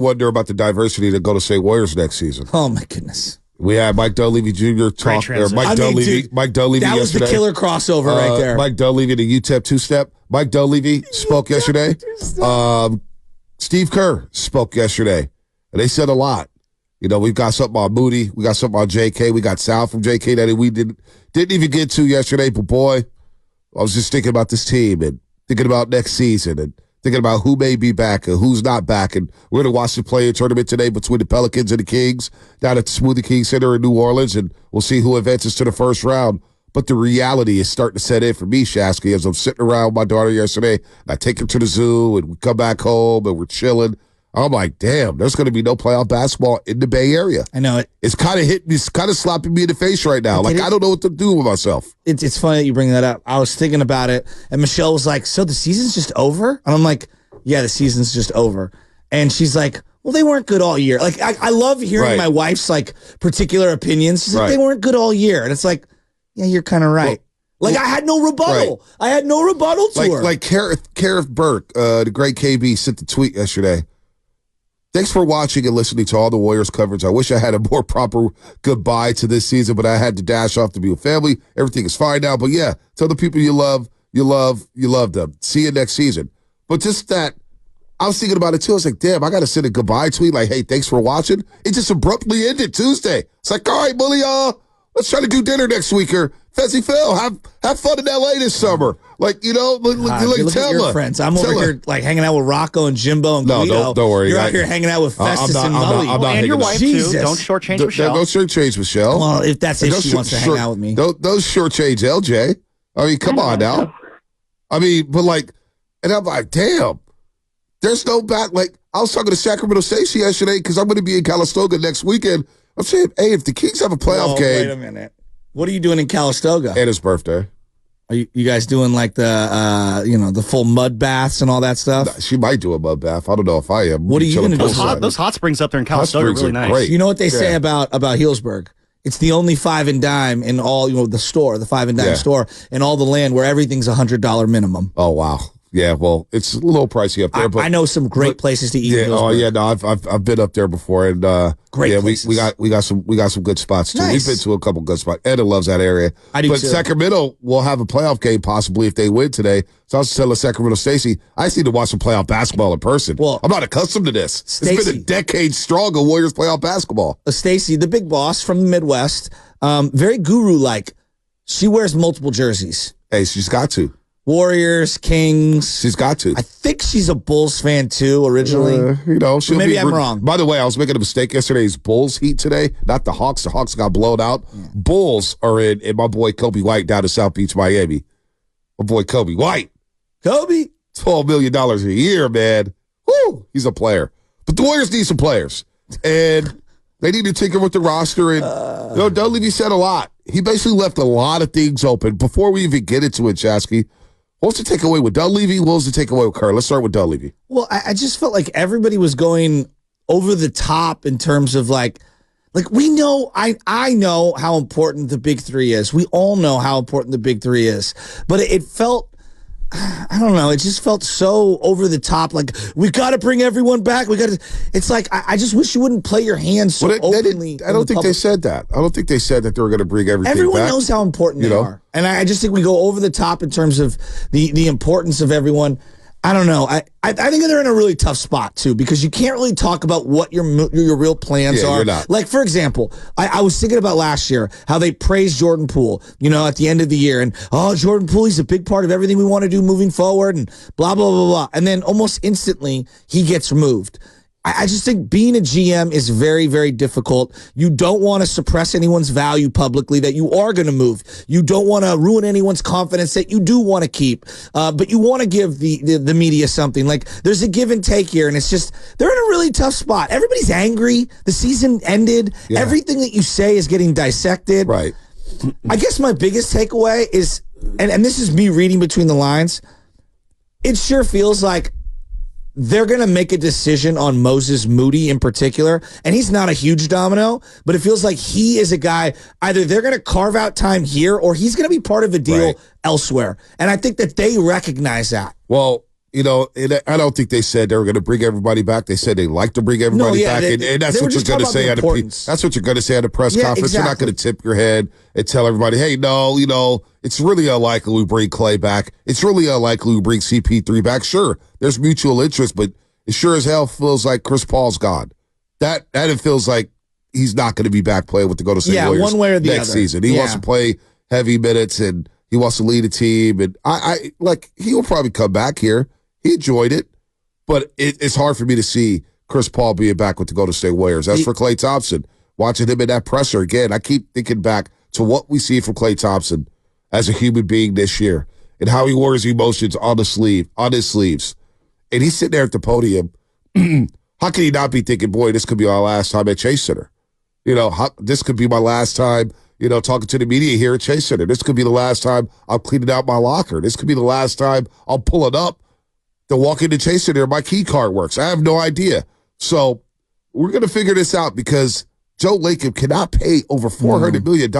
wonder about the diversity of the Golden State Warriors next season. Oh, my goodness. We had Mike Dunleavy Jr. talk there. Mike Dunleavy that was yesterday. The killer crossover right there. Mike Dunleavy, the UTEP two-step. Mike Dunleavy spoke yesterday. Steve Kerr spoke yesterday. And they said a lot. We've got something on Moody. We got something on JK. We got Sal from JK that we didn't even get to yesterday. But, boy, I was just thinking about this team and thinking about next season and thinking about who may be back and who's not back. And we're going to watch the play-in tournament today between the Pelicans and the Kings down at the Smoothie King Center in New Orleans, and we'll see who advances to the first round. But the reality is starting to set in for me, Shasky, as I'm sitting around with my daughter yesterday, and I take her to the zoo, and we come back home, and we're chilling. I'm like, damn, there's going to be no playoff basketball in the Bay Area. I know it. It's kind of hitting, it's kind of slapping me in the face right now. I don't know what to do with myself. It's funny that you bring that up. I was thinking about it, and Michelle was like, so the season's just over? And I'm like, yeah, the season's just over. And she's like, well, they weren't good all year. Like, I love hearing my wife's, like, particular opinions. She's like, they weren't good all year. And it's like, yeah, you're kind of right. I had no rebuttal. Right. I had no rebuttal to her. Like, Kareth Burke, the great KB, sent the tweet yesterday. Thanks for watching and listening to all the Warriors coverage. I wish I had a more proper goodbye to this season, but I had to dash off to be with family. Everything is fine now. But, yeah, tell the people you love them. See you next season. But just that, I was thinking about it too. I was like, damn, I got to send a goodbye tweet like, hey, thanks for watching. It just abruptly ended Tuesday. It's like, all right, Bully, let's try to do dinner next week, or Fezzy Phil, have fun in L.A. this summer. Like, look at your friends. I'm over here like hanging out with Rocco and Jimbo and Guido. No, don't worry. You're out here hanging out with Festus and Mully. And your wife, too. Don't shortchange Michelle. Don't shortchange Michelle. Well, if she wants to hang out with me. Don't shortchange LJ. I mean, come on now. I mean, but like, and I'm like, damn, there's no back. Like, I was talking to Sacramento Stacey yesterday because I'm going to be in Calistoga next weekend. I'm saying, hey, if the Kings have a playoff game. Wait a minute. What are you doing in Calistoga? And his birthday. Are you guys doing like the full mud baths and all that stuff? She might do a mud bath. I don't know if I am. What are you going to do? Those hot springs up there in Calistoga are really nice. Great. You know what they say about Healdsburg? It's the only 5 and dime in all, the 5 and dime store in all the land where everything's $100 minimum. Oh, wow. Yeah, well, it's a little pricey up there. But I know some great places to eat. Yeah, no, I've been up there before, and great. Yeah, places. we got some good spots too. Nice. We've been to a couple good spots. Edda loves that area. I do but too. Sacramento will have a playoff game possibly if they win today. So I was telling Sacramento Stacey, I just need to watch some playoff basketball in person. Well, I'm not accustomed to this. It's been a decade strong of Warriors playoff basketball. Stacey, the big boss from the Midwest, very guru-like. She wears multiple jerseys. Hey, she's got to. Warriors, Kings. She's got to. I think she's a Bulls fan too, originally. Maybe I'm wrong. By the way, I was making a mistake yesterday. It's Bulls Heat today, not the Hawks. The Hawks got blown out. Yeah. Bulls are in my boy Kobe White down in South Beach, Miami. My boy Kobe White. Kobe? $12 million a year, man. Woo! He's a player. But the Warriors need some players. And they need to tinker with the roster. And Dunleavy said a lot. He basically left a lot of things open. Before we even get into it, Chasky, what was the takeaway with Dunleavy? What was the takeaway with Kerr? Let's start with Dunleavy. Well, I just felt like everybody was going over the top in terms of like we know, I know how important the big three is. We all know how important the big three is. But it felt, I don't know, it just felt so over the top. Like, we got to bring everyone back. It's like, I just wish you wouldn't play your hands so openly. I don't think they said that. I don't think they said that they were going to bring everything back. Everyone knows how important they are. And I just think we go over the top in terms of the importance of everyone. I don't know. I think they're in a really tough spot, too, because you can't really talk about what your real plans are. You're not. Like, for example, I was thinking about last year, how they praised Jordan Poole, at the end of the year. And, Jordan Poole, he's a big part of everything we want to do moving forward and blah, blah, blah, blah. And then almost instantly, he gets removed. I just think being a GM is very, very difficult. You don't want to suppress anyone's value publicly that you are going to move. You don't want to ruin anyone's confidence that you do want to keep. But you want to give the media something. Like, there's a give and take here, and it's just, they're in a really tough spot. Everybody's angry. The season ended. Yeah. Everything that you say is getting dissected. Right. I guess my biggest takeaway is, and this is me reading between the lines, it sure feels like they're going to make a decision on Moses Moody in particular, and he's not a huge domino, but it feels like he is a guy, either they're going to carve out time here or he's going to be part of a deal elsewhere. And I think that they recognize that. Well, You know, and I don't think they said they were going to bring everybody back. They said they like to bring everybody back, and that's what you're going to say at that's what you're going to say at a press conference. Exactly. You're not going to tip your head and tell everybody, "Hey, no, you know, it's really unlikely we bring Clay back. It's really unlikely we bring CP3 back." Sure, there's mutual interest, but it sure as hell feels like Chris Paul's gone. That it feels like he's not going to be back playing with the Golden State Warriors one way or the next other. Season. He wants to play heavy minutes and he wants to lead a team, and I like he'll probably come back here. He enjoyed it, but it's hard for me to see Chris Paul being back with the Golden State Warriors. As for Klay Thompson, watching him in that presser again, I keep thinking back to what we see from Klay Thompson as a human being this year and how he wears emotions on his sleeves. And he's sitting there at the podium. How can he not be thinking, boy, this could be our last time at Chase Center? You know, this could be my last time, you know, talking to the media here at Chase Center. This could be the last time I'm cleaning out my locker. This could be the last time I'll pull it up to walk into Chase Center. My key card works. I have no idea. So we're going to figure this out because Joe Lacob cannot pay over $400 million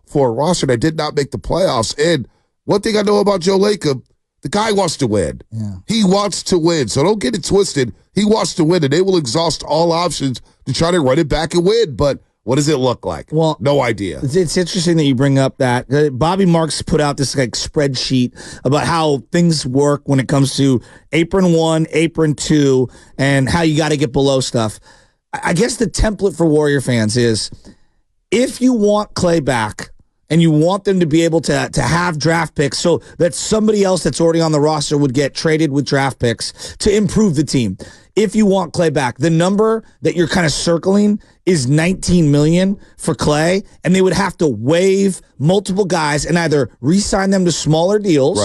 for a roster that did not make the playoffs. And one thing I know about Joe Lacob, the guy wants to win. Yeah. He wants to win. So don't get it twisted. He wants to win, and they will exhaust all options to try to run it back and win. But what does it look like? Well, no idea. It's interesting that you bring up that. Bobby Marks put out this like spreadsheet about how things work when it comes to apron 1, apron 2, and how you got to get below stuff. I guess the template for Warrior fans is if you want Clay back and you want them to be able to have draft picks so that somebody else that's already on the roster would get traded with draft picks to improve the team. If you want Clay back, the number that you're kind of circling is $19 million for Clay, and they would have to waive multiple guys and either re-sign them to smaller deals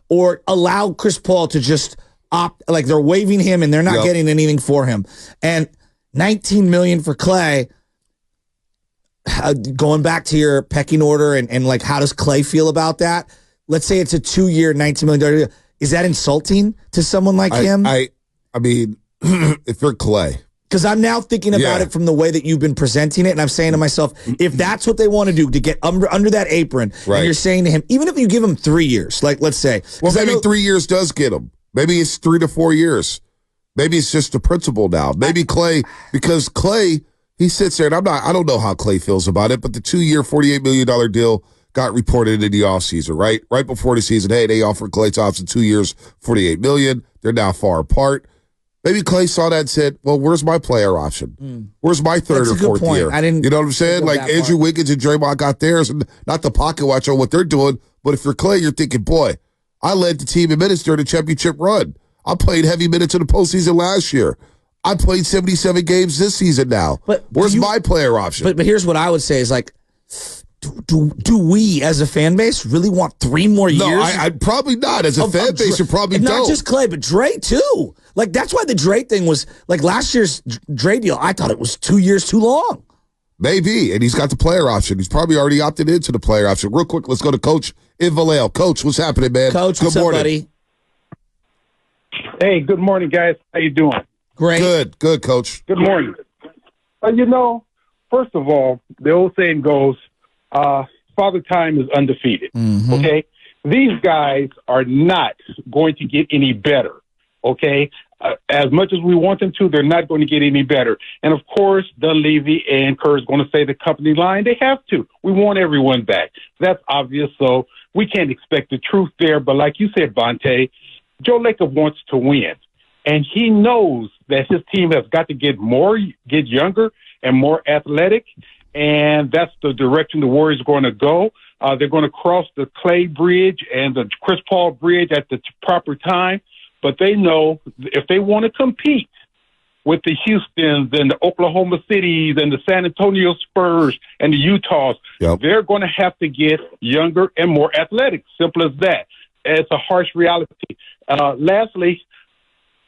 or allow Chris Paul to just opt, like they're waiving him and they're not getting anything for him. And $19 million for Clay, going back to your pecking order and like how does Clay feel about that? Let's say it's a 2-year, $19 million deal. Is that insulting to someone like him? I mean, if you're Clay. Because I'm now thinking about it from the way that you've been presenting it, and I'm saying to myself, if that's what they want to do to get under that apron, and you're saying to him, even if you give him 3 years, like let's say. Well, maybe 3 years does get him. Maybe it's 3 to 4 years. Maybe it's just the principle now. Maybe Clay, because Clay, he sits there, and I don't know how Clay feels about it, but the 2-year, $48 million deal got reported in the offseason, right? Right before the season, hey, they offered Klay Thompson 2 years, $48 million. They're now far apart. Maybe Clay saw that and said, well, where's my player option? Where's my third or fourth year? You know what I'm saying? Like Andrew Wiggins and Draymond got theirs, and not the pocket watch on what they're doing. But if you're Clay, you're thinking, boy, I led the team in minutes during the championship run. I played heavy minutes in the postseason last year. I played 77 games this season now. But where's my player option? But here's what I would say is like, do we as a fan base really want 3 more years? No, I probably not. As a fan base, you probably don't. Not just Clay, but Dre too. Like that's why the Dre thing was like last year's Dre deal. I thought it was 2 years too long. Maybe, and he's got the player option. He's probably already opted into the player option. Real quick, let's go to Coach in Vallejo. Coach, what's happening, man? Coach, good morning, buddy? Hey, good morning, guys. How you doing? Great. Good, Coach. Good morning. You know, first of all, the old saying goes, Father Time is undefeated, okay? These guys are not going to get any better, okay? As much as we want them to, they're not going to get any better. And, of course, Dunleavy and Kerr is going to say the company line. They have to. We want everyone back. That's obvious, so we can't expect the truth there. But like you said, Vontae, Joe Lacob wants to win. And he knows that his team has got to get younger and more athletic. And that's the direction the Warriors are going to go. They're going to cross the Clay Bridge and the Chris Paul Bridge at the proper time. But they know if they want to compete with the Houstons and the Oklahoma Cities and the San Antonio Spurs and the Utahs, they're going to have to get younger and more athletic. Simple as that. It's a harsh reality. Lastly,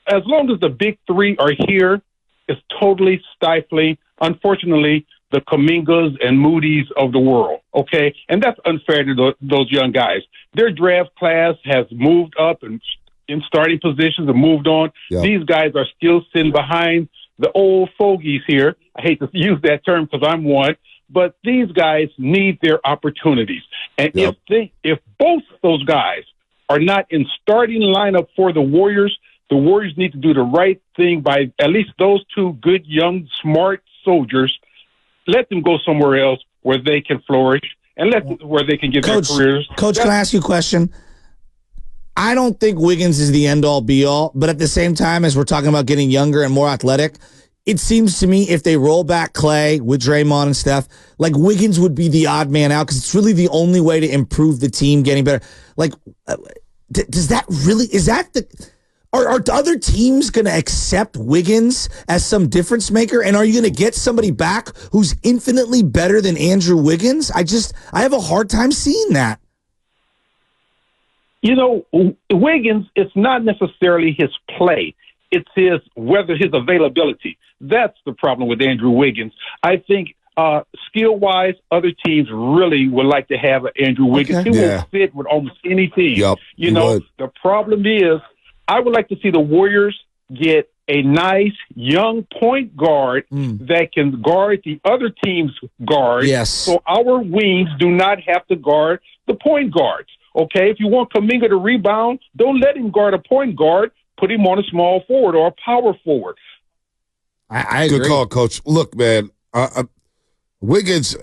as long as the big 3 are here, it's totally stifling, unfortunately, the Kumingas and Moody's of the world, okay? And that's unfair to those young guys. Their draft class has moved up and in starting positions and moved on. These guys are still sitting behind the old fogies here. I hate to use that term because I'm one, but these guys need their opportunities. And if both those guys are not in starting lineup for the Warriors need to do the right thing by at least those two good, young, smart soldiers. Let them go somewhere else where they can flourish and where they can get their careers. Coach, can I ask you a question? I don't think Wiggins is the end-all, be-all, but at the same time, as we're talking about getting younger and more athletic, it seems to me if they roll back Clay with Draymond and Steph, like Wiggins would be the odd man out because it's really the only way to improve the team getting better. Like, does that really, is that the... Are other teams going to accept Wiggins as some difference maker? And are you going to get somebody back who's infinitely better than Andrew Wiggins? I have a hard time seeing that. You know, Wiggins, it's not necessarily his play. It's his availability. That's the problem with Andrew Wiggins. I think skill-wise, other teams really would like to have Andrew Wiggins. Okay. He will fit with almost any team. Yep, you know, the problem is, I would like to see the Warriors get a nice young point guard that can guard the other team's guard. Yes. So our wings do not have to guard the point guards. Okay, if you want Kuminga to rebound, don't let him guard a point guard. Put him on a small forward or a power forward. I agree. Good call, Coach. Look, man, Wiggins,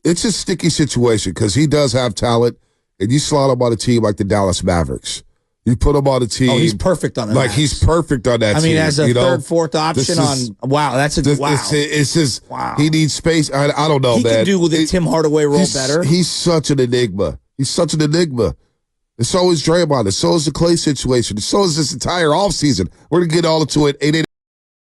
it's a sticky situation because he does have talent, and you slot him on a team like the Dallas Mavericks. You put him on a team. Oh, he's perfect on that. Like, he's perfect on that team. I mean, as a third, fourth option wow, that's a wow. It's just, wow. He needs space. I don't know, man. He can do with the Tim Hardaway role better. He's such an enigma. He's such an enigma. And so is Draymond. And so is the Clay situation. And so is this entire offseason. We're going to get all into it. 888